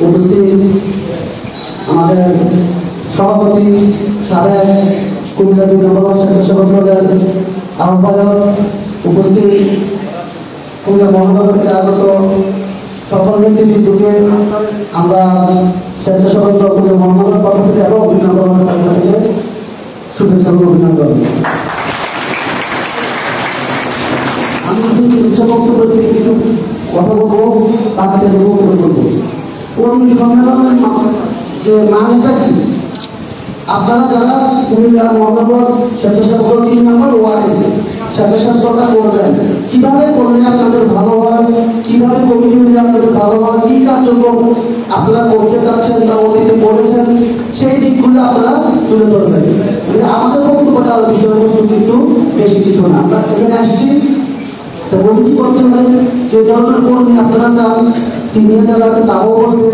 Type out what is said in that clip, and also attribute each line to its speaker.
Speaker 1: উপস্থিত আমাদের সভাপতি সাবেক কুমিল্লা ২ নম্বর স্বেচ্ছাসেবক দলের আহ্বায়ক, উপস্থিত কুমিল্লা মহানগর থেকে আগত সকল নেতৃবৃন্দকে আমরা স্বেচ্ছাসেবক দল কুমিল্লা মহানগর পক্ষ থেকে এবং অভিনন্দন পক্ষ থেকে শুভেচ্ছা ও অভিনন্দন। আমি কিছু বক্তব্য থেকে কিছু কথা বলবো, তাকে বক্তব্য করবো। কর্মী সম্মেলনের যে মানেটা কি, আপনারা যারা কুমিল্লা মহানগর স্বেচ্ছাসেবক ৩ নম্বর ওয়ার্ডে স্বেচ্ছাসেবকতা করবেন, কিভাবে করলে আপনাদের ভালো হয়, কিভাবে কমিটি মিলে আপনাদের ভালো হয়, কি কার্যক্রম আপনারা করতে চাচ্ছেন বা অতীতে করেছেন, সেই দিকগুলো আপনারা তুলে ধরবেন। আমাদের বক্তব্য দেওয়ার বিষয়বস্তু কিন্তু বেশি কিছু না। আমরা এখানে আসছি কমিটি করতে হলে যে ধরনের কর্মী আপনারা চান, সিনিয়র যারা আছে তাও বলবে।